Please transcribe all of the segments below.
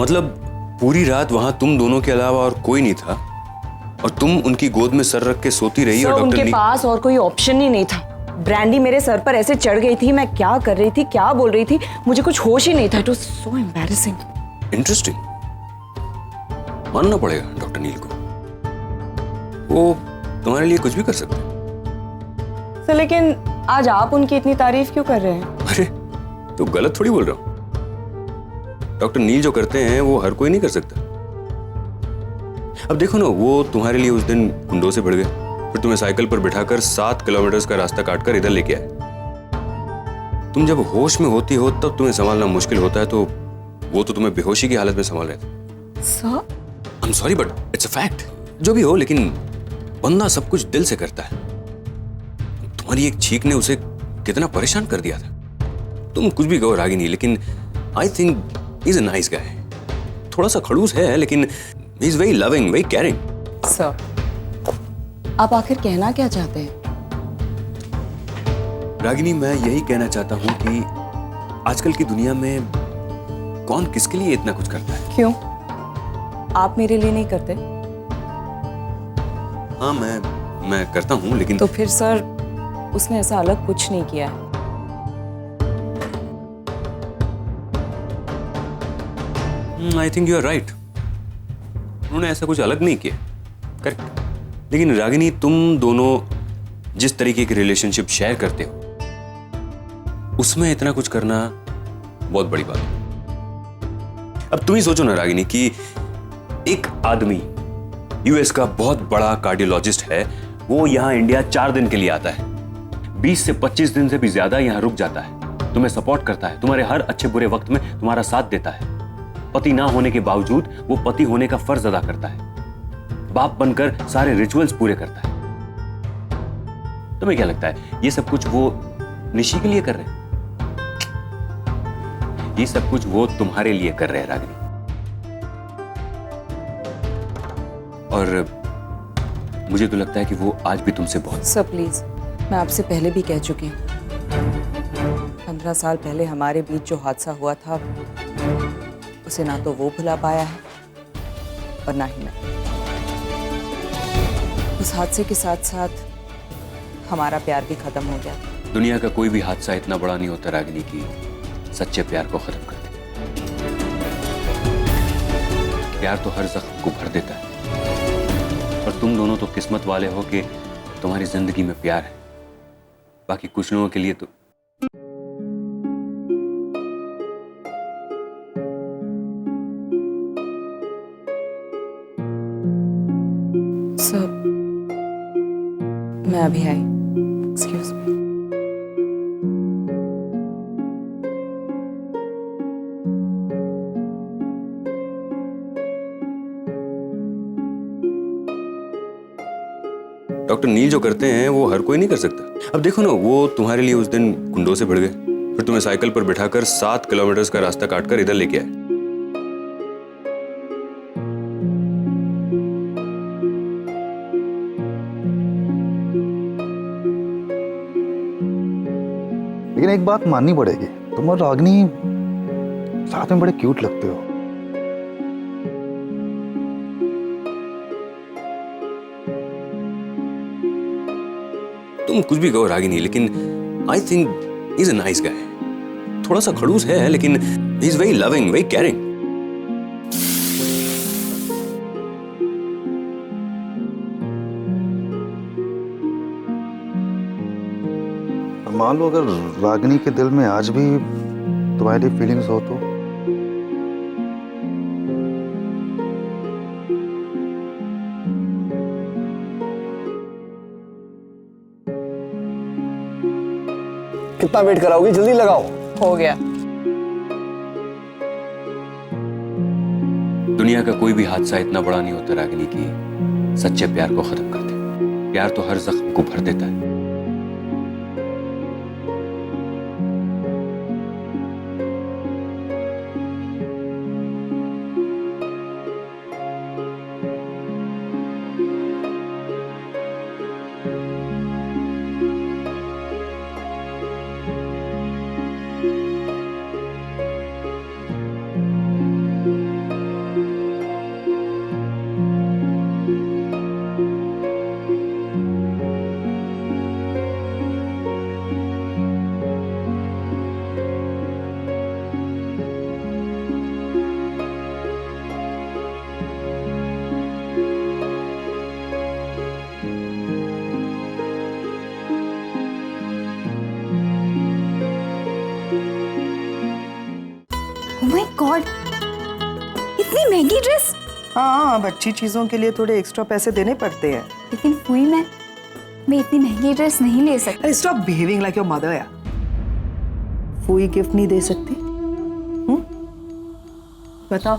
मतलब पूरी रात वहां तुम दोनों के अलावा और कोई नहीं था और तुम उनकी गोद में सर रख के सोती रही और डॉक्टर उनके पास और कोई ऑप्शन ही नहीं था। ब्रांडी मेरे सर पर ऐसे चढ़ गई थी, मैं क्या कर रही थी, क्या बोल रही थी, मुझे कुछ होश ही नहीं था। It was so embarrassing. Interesting, मानना पड़ेगा डॉक्टर नील को, वो तुम्हारे लिए कुछ भी कर सकते हैं। तो लेकिन आज आप उनकी इतनी तारीफ क्यों कर रहे हैं? अरे तो गलत थोड़ी बोल रहा हूं। डॉक्टर नील जो करते हैं वो हर कोई नहीं कर सकता। अब देखो ना, वो तुम्हारे लिए उस दिन कुंडों से भिड़ गए, फिर तुम्हें साइकिल पर बिठाकर 7 किलोमीटर का रास्ता काटकर इधर लेके आए। तुम जब होश में होती हो तब तुम्हें संभालना मुश्किल होता है, तो वो तो तुम्हें बेहोशी की हालत में संभाल रहे थे। Sir I am sorry but it's a fact. जो भी हो, लेकिन बंदा सब कुछ दिल से करता है। तुम्हारी एक छींक ने उसे कितना परेशान कर दिया था। तुम कुछ भी कहो रागिनी, लेकिन I think he is a nice guy. थोड़ा सा खड़ूस है, लेकिन he is very loving, very caring. Sir, आप आखिर कहना क्या चाहते हैं? रागिनी, मैं यही कहना चाहता हूं कि आजकल की दुनिया में कौन किसके लिए इतना कुछ करता है। क्यों, आप मेरे लिए नहीं करते? हाँ, मैं करता हूं, लेकिन तो फिर सर उसने ऐसा अलग कुछ नहीं किया है। I think you are right, उन्होंने ऐसा कुछ अलग नहीं किया। करेक्ट। लेकिन रागिनी, तुम दोनों जिस तरीके की रिलेशनशिप शेयर करते हो उसमें इतना कुछ करना बहुत बड़ी बात है। अब तुम ही सोचो ना रागिनी कि एक आदमी यूएस का बहुत बड़ा कार्डियोलॉजिस्ट है, वो यहां इंडिया 4 दिन के लिए आता है, 20 से 25 दिन से भी ज्यादा यहां रुक जाता है, तुम्हें सपोर्ट करता है, तुम्हारे हर अच्छे बुरे वक्त में तुम्हारा साथ देता है। पति ना होने के बावजूद वो पति होने का फर्ज अदा करता है, बाप बनकर सारे रिचुअल्स पूरे करता है। तुम्हें क्या लगता है ये सब कुछ वो निशी के लिए कर रहे हैं? ये सब कुछ वो तुम्हारे लिए कर रहे हैं रागिनी। और मुझे तो लगता है कि वो आज भी तुमसे बहुत। सर प्लीज, मैं आपसे पहले भी कह चुकी हूँ, 15 साल पहले हमारे बीच जो हादसा हुआ था उसे ना तो वो भुला पाया है और ना ही मैं। उस हादसे के साथ साथ हमारा प्यार भी खत्म हो गया। दुनिया का कोई भी हादसा इतना बड़ा नहीं होता रागिनी कि सच्चे प्यार को खत्म कर दे। प्यार तो हर जख्म को भर देता है, और तुम दोनों तो किस्मत वाले हो कि तुम्हारी जिंदगी में प्यार है। बाकी कुछ लोगों के लिए तो सर, मैं अभी आई। Excuse me. डॉक्टर नील जो करते हैं वो हर कोई नहीं कर सकता। अब देखो ना, वो तुम्हारे लिए उस दिन कुंडों से भिड़ गए, फिर तुम्हें साइकिल पर बिठाकर 7 किलोमीटर का रास्ता काटकर इधर लेके आए। लेकिन एक बात माननी पड़ेगी, तुम और रागिनी साथ में बड़े क्यूट लगते हो। तुम कुछ भी कहो रागिनी, लेकिन I think he is a nice guy. थोड़ा सा खड़ूस है, लेकिन he is very loving, very caring. मान लो अगर रागिनी के दिल में आज भी तुम्हारे लिए फीलिंग्स हो तो? कितना वेट कराओगी, जल्दी लगाओ। हो गया। दुनिया का कोई भी हादसा इतना बड़ा नहीं होता रागिनी कि सच्चे प्यार को खत्म कर दे। प्यार तो हर जख्म को भर देता है। इतनी महंगी ड्रेस। हाँ, अब अच्छी चीजों के लिए थोड़े एक्स्ट्रा पैसे देने पड़ते हैं। लेकिन फूई मैं इतनी महंगी ड्रेस नहीं ले सकती। अरे stop behaving like your mother यार। फूई गिफ्ट नहीं दे सकती? बताओ।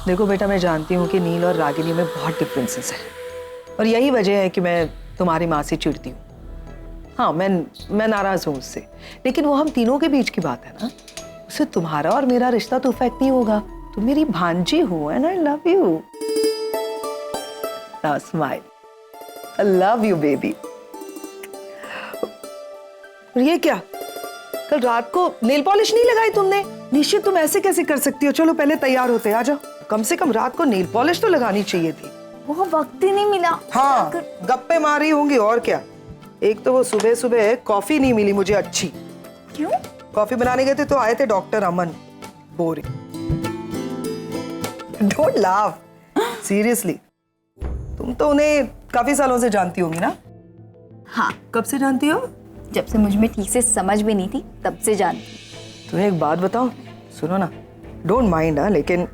देखो बेटा, मैं जानती हूँ कि नील और रागिनी में बहुत डिफरेंसेस हैं और यही वजह है कि मैं तुम्हारी माँ से चिढ़ती हूँ। हाँ, मैं नाराज हूँ उससे, लेकिन वो हम तीनों के बीच की बात है ना। उससे तुम्हारा और मेरा रिश्ता तो इफेक्ट नहीं होगा। तुम मेरी भांजी हो and I love you. Now smile. I love you baby. और ये क्या, कल रात को नेल पॉलिश नहीं लगाई तुमने? निश्चित तुम ऐसे कैसे कर सकती हो? चलो पहले तैयार होते, आ जाओ। कम से कम रात को नेल पॉलिश तो लगानी चाहिए थी। वो वक्त ही नहीं मिला। हाँ, गप्पे मारी होंगी और क्या। एक तो वो सुबह सुबह कॉफी नहीं मिली मुझे अच्छी। क्यों? कॉफी बनाने गए थे तो आए थे doctor Aman. Boring. Don't laugh, seriously. तुम तो उन्हें काफी सालों से जानती होगी ना? हाँ, कब से जानती हो? जब से मुझ में ठीक से समझ भी नहीं थी तब से जानती। तुम्हें एक बात बताऊं, सुनो ना, डोंट माइंड। लेकिन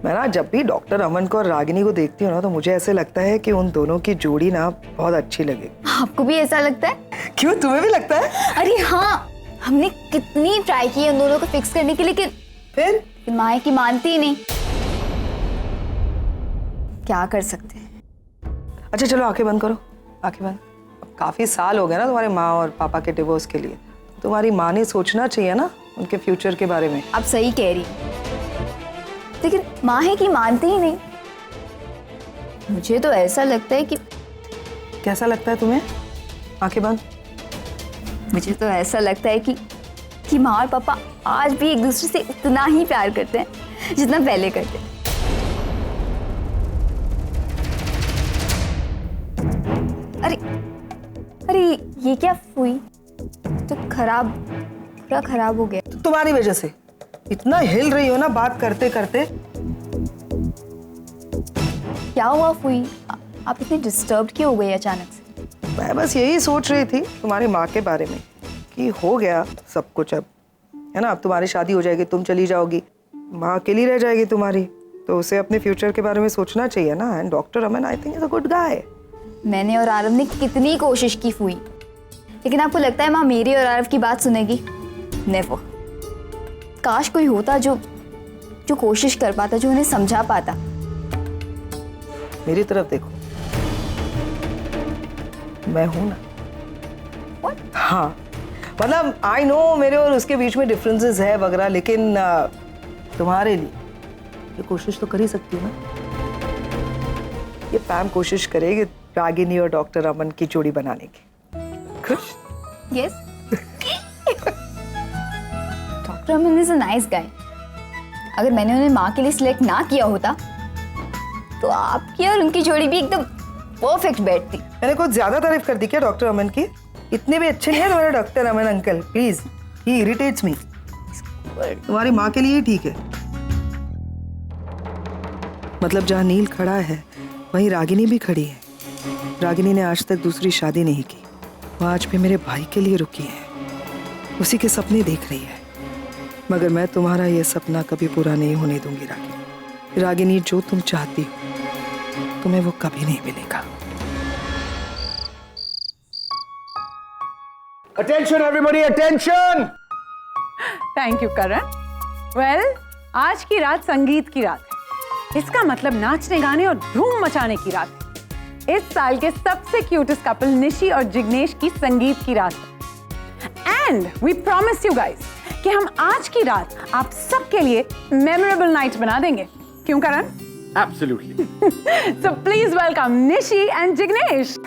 मैं ना जब भी डॉक्टर अमन को और रागिनी को देखती हूँ ना, तो मुझे ऐसे लगता है कि उन दोनों की जोड़ी ना बहुत अच्छी लगे। आपको भी ऐसा लगता है? क्यों, तुम्हें भी लगता है? अरे हाँ, हमने कितनी ट्राई की उन दोनों को फिक्स करने की, लेकिन फिर माँ की मानती ही नहीं। क्या कर सकते हैं? अच्छा चलो आंखें बंद करो, आंखें बंद। अब काफी साल हो गए ना तुम्हारे माँ और पापा के डिवोर्स के लिए। तुम्हारी माँ ने सोचना चाहिए ना उनके फ्यूचर के बारे में। आप सही कह रही, लेकिन माँ है कि मानती ही नहीं। मुझे तो ऐसा लगता है कि कैसा लगता है तुम्हें? आंखें बंद। मुझे तो ऐसा लगता है कि माँ और पापा आज भी एक दूसरे से इतना ही प्यार करते हैं जितना पहले करते हैं। अरे ये क्या फूई, तो पूरा खराब हो गया। तो तुम्हारी वजह से इतना हिल रही हो ना बात करते करते। क्या हुआ फूई, आप इतने डिस्टर्ब क्यों हो गई अचानक से? मैं बस यही सोच रही थी तुम्हारी माँ के बारे में कि हो गया सब कुछ अब, है ना। अब तुम्हारी शादी हो जाएगी, तुम चली जाओगी, माँ अकेली रह जाएगी तुम्हारी, तो उसे अपने फ्यूचर के बारे में सोचना चाहिए ना। And doctor Aman I think is a good guy. मैंने और आरव ने कितनी कोशिश की फूई, लेकिन आपको लगता है माँ मेरी और आरव की बात सुनेगी? नेवर। काश कोई होता जो कोशिश कर पाता, जो उन्हें समझा पाता। मेरी तरफ देखो, मैं हूं ना। What? हाँ, मतलब आई नो मेरे और उसके बीच में डिफरेंसेस है वगैरह, लेकिन तुम्हारे लिए ये कोशिश तो कर ही सकती हूँ ना। ये पैम कोशिश करेगी रागिनी और डॉक्टर अमन की जोड़ी बनाने की। खुश? Yes. Doctor Aman is a nice guy. अगर मैंने उन्हें माँ के लिए सिलेक्ट ना किया होता तो आपकी और उनकी जोड़ी भी एकदम परफेक्ट बैठती। मैंने कुछ ज्यादा तारीफ कर दी क्या डॉक्टर अमन की? इतने भी अच्छे नहीं है तुम्हारे doctor Aman uncle, please. He irritates me. तुम्हारी माँ के लिए ही ठीक है। मतलब जहाँ नील खड़ा है वहीं रागिनी भी खड़ी है। रागिनी ने आज तक दूसरी शादी नहीं की, वो आज भी मेरे भाई के लिए रुकी है, उसी के सपने देख रही है। मगर मैं तुम्हारा ये सपना कभी पूरा नहीं होने दूंगी रागिनी। रागिनी, जो तुम चाहती हो तुम्हें वो कभी नहीं मिलेगा। Attention everybody, attention. Thank you Karan. Well, आज की रात संगीत की रात है। इसका मतलब नाचने गाने और धूम मचाने की रात है। इस साल के सबसे क्यूटेस्ट कपल निशी और जिग्नेश की संगीत की रात है। And we promise you guys कि हम आज की रात आप सबके लिए मेमोरेबल नाइट बना देंगे। क्यों करण? Absolutely. So please welcome Nishi and Jignesh.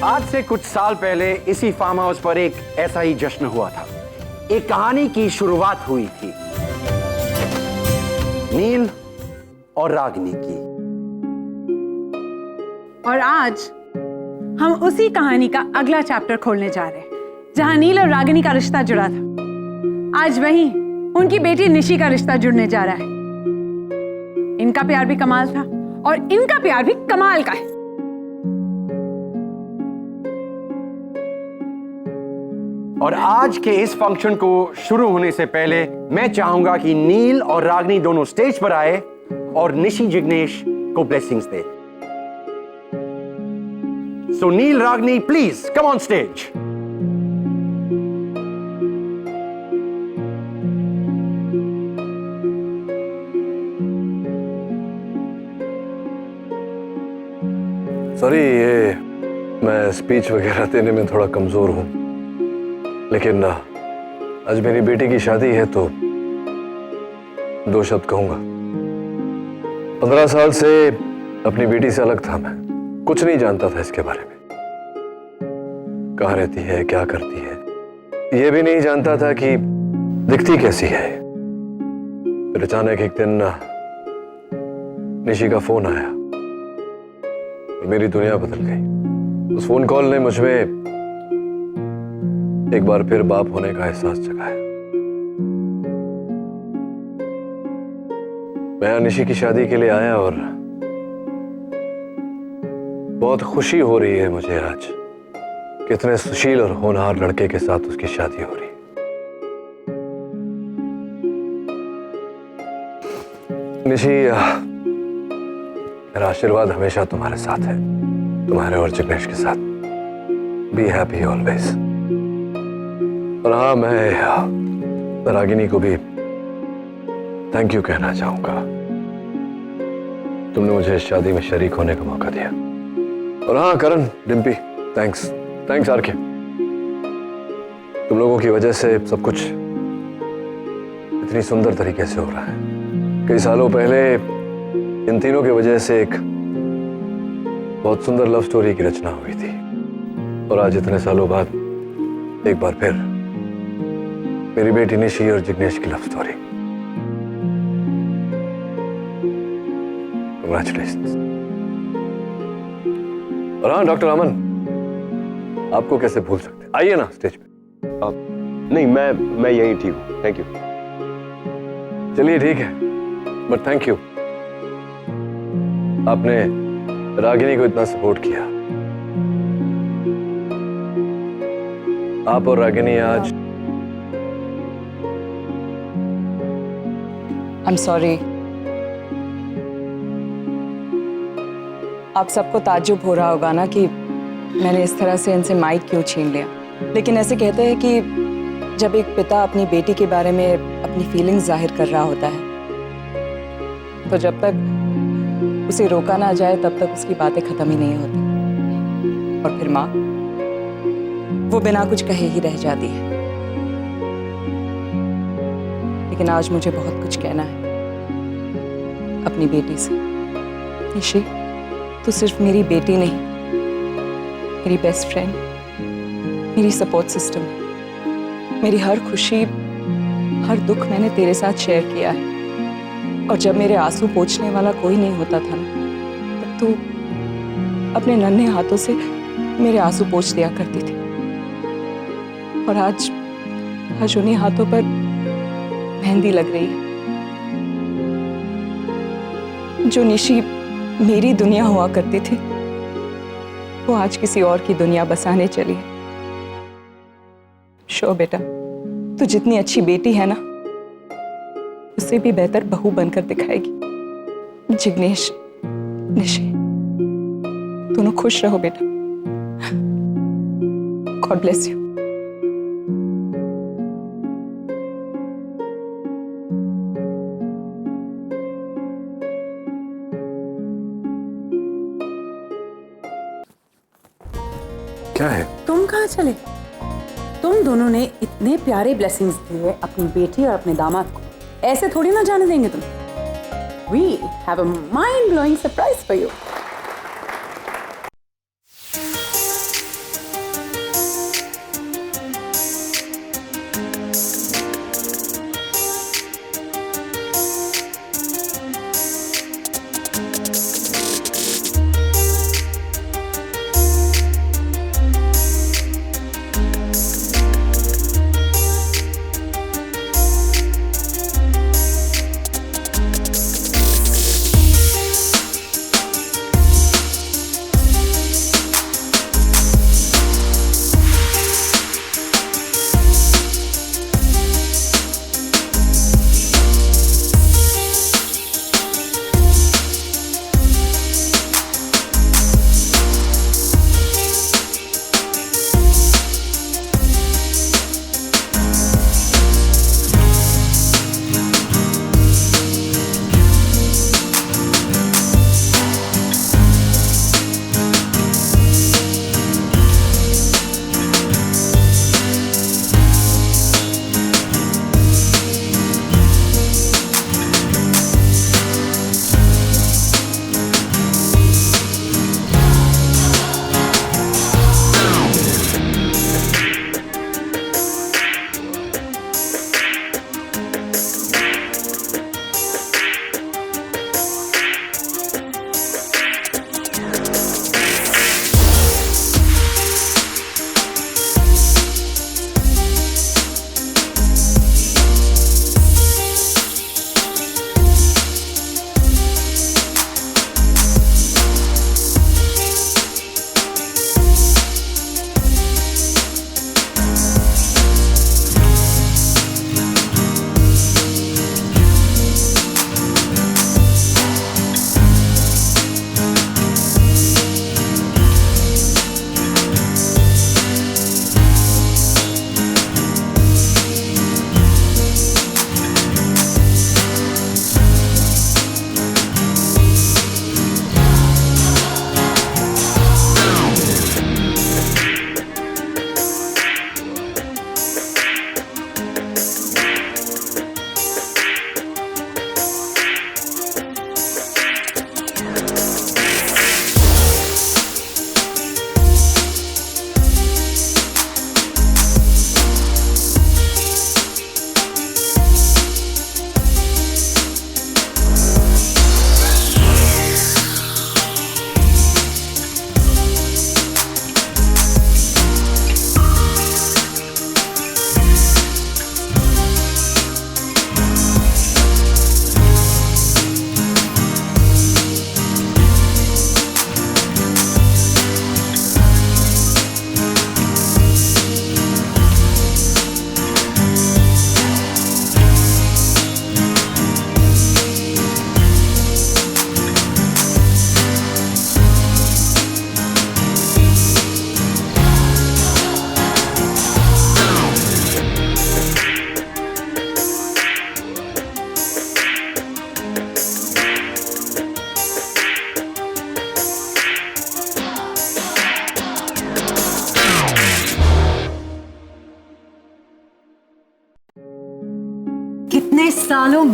आज से कुछ साल पहले इसी फार्म हाउस पर एक ऐसा ही जश्न हुआ था। एक कहानी की शुरुआत हुई थी, नील और रागिनी की। और आज हम उसी कहानी का अगला चैप्टर खोलने जा रहे हैं, जहां नील और रागिनी का रिश्ता जुड़ा था। आज वहीं उनकी बेटी निशी का रिश्ता जुड़ने जा रहा है। इनका प्यार भी कमाल था और इनका प्यार भी कमाल का है। और आज के इस फंक्शन को शुरू होने से पहले मैं चाहूंगा कि नील और रागिनी दोनों स्टेज पर आए और निशी जिग्नेश को ब्लेसिंग्स दे। So Neel, Ragini, please come on stage. Sorry, ये मैं स्पीच वगैरह देने में थोड़ा कमजोर हूं, लेकिन आज मेरी बेटी की शादी है तो 2 शब्द कहूंगा। 15 साल से अपनी बेटी से अलग था मैं, कुछ नहीं जानता था इसके बारे में। कहाँ रहती है, क्या करती है, ये भी नहीं जानता था कि दिखती कैसी है। फिर अचानक एक दिन निशी का फोन आया और मेरी दुनिया बदल गई। उस फोन कॉल ने मुझमें एक बार फिर बाप होने का एहसास जगाया। मैं निशी की शादी के लिए आया और बहुत खुशी हो रही है मुझे आज कि इतने सुशील और होनहार लड़के के साथ उसकी शादी हो रही है। निशी, मेरा आशीर्वाद हमेशा तुम्हारे साथ है, तुम्हारे और जिग्नेश के साथ। Be happy always. और हाँ, मैं रागिनी को भी थैंक यू कहना चाहूंगा। तुमने मुझे इस शादी में शरीक होने का मौका दिया। और हाँ करण, डिम्पी, थैंक्स आरके। तुम लोगों की वजह से सब कुछ इतनी सुंदर तरीके से हो रहा है। कई सालों पहले इन तीनों की वजह से एक बहुत सुंदर लव स्टोरी की रचना हुई थी, और आज इतने सालों बाद एक बार फिर मेरी बेटी निशी और जिग्नेश की लव स्टोरी। कांग्रेचुलेशंस। और हाँ डॉक्टर अमन, आपको कैसे भूल सकते हैं, आइए ना स्टेज पे। नहीं, मैं यही ठीक हूँ, थैंक यू। चलिए ठीक है, बट थैंक यू, आपने रागिनी को इतना सपोर्ट किया। आप और रागिनी आज I'm sorry। आप सबको ताज्जुब हो रहा होगा ना कि मैंने इस तरह से इनसे माइक क्यों छीन लिया, लेकिन ऐसे कहते हैं कि जब एक पिता अपनी बेटी के बारे में अपनी फीलिंग्स जाहिर कर रहा होता है तो जब तक उसे रोका ना जाए तब तक उसकी बातें खत्म ही नहीं होती, और फिर माँ वो बिना कुछ कहे ही रह जाती है। लेकिन आज मुझे बहुत कुछ कहना है अपनी बेटी से। निशी, तू सिर्फ मेरी बेटी नहीं, मेरी बेस्ट फ्रेंड, मेरी सपोर्ट सिस्टम। मेरी हर खुशी, हर दुख मैंने तेरे साथ शेयर किया है, और जब मेरे आंसू पोंछने वाला कोई नहीं होता था ना, तब तू अपने नन्हे हाथों से मेरे आंसू पोंछ दिया करती थी। और आज उन्हीं हाथों पर मेहंदी लग रही है। जो निशी मेरी दुनिया हुआ करती थी, वो आज किसी और की दुनिया बसाने चली है। शो बेटा, तू जितनी अच्छी बेटी है ना, उससे भी बेहतर बहू बनकर दिखाएगी। जिग्नेश, निशी, दोनों खुश रहो बेटा। God bless you. क्या है? तुम कहाँ चले? तुम दोनों ने इतने प्यारे ब्लेसिंग्स दिए अपनी बेटी और अपने दामाद को, ऐसे थोड़ी ना जाने देंगे तुम। We have a mind-blowing surprise for you.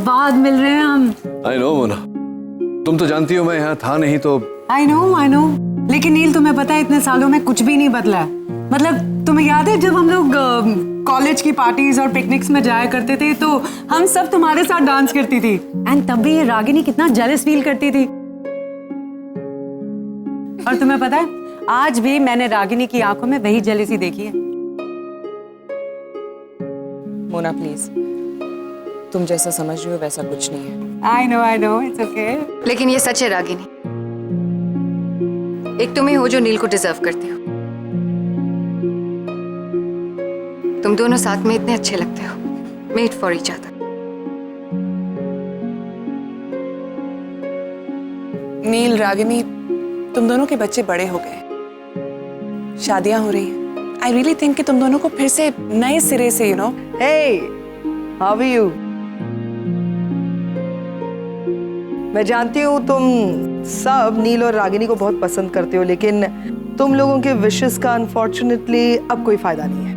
बाद मिल रहे हैं हम। आई नो मोना, तुम तो जानती हो मैं यहाँ था नहीं तो। आई नो, लेकिन नील तुम्हें पता है इतने सालों में कुछ भी नहीं बदला है। मतलब तुम्हें याद है जब हम लोग कॉलेज की पार्टीज और पिकनिक्स में जाया करते थे तो हम सब तुम्हारे साथ डांस करती थी, एंड तब भी ये रागिनी कितना जेलस फील करती थी। और तुम्हें पता है आज भी मैंने रागिनी की आंखों में वही जेलसी देखी है। मोना प्लीज, तुम जैसा समझ रही हो वैसा कुछ नहीं है। I know, it's okay. लेकिन ये सच है रागिनी, एक तुम ही हो जो नील को डिजर्व करती हो। तुम दोनों साथ में इतने अच्छे लगते हो, मेड फॉर ईच अदर। नील, रागिनी, तुम दोनों के बच्चे बड़े हो गए, शादियां हो रही हैं। आई रियली थिंक कि तुम दोनों को फिर से नए सिरे से Hey, how are you? मैं जानती हूँ तुम सब नील और रागिनी को बहुत पसंद करते हो, लेकिन तुम लोगों के विशेस का अनफॉर्चुनेटली अब कोई फायदा नहीं है।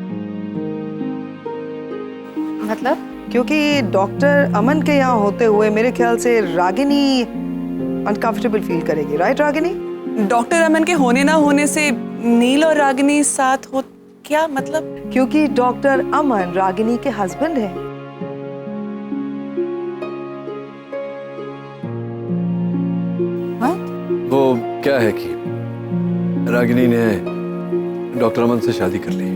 मतलब? क्योंकि डॉक्टर अमन के यहाँ होते हुए मेरे ख्याल से रागिनी अनकंफर्टेबल फील करेगी, राइट रागिनी? डॉक्टर अमन के होने ना होने से नील और रागिनी साथ हो, क्या मतलब? क्योंकि डॉक्टर अमन रागिनी के हस्बैंड हैं। वो क्या है कि रागिनी ने डॉक्टर अमन से शादी कर ली।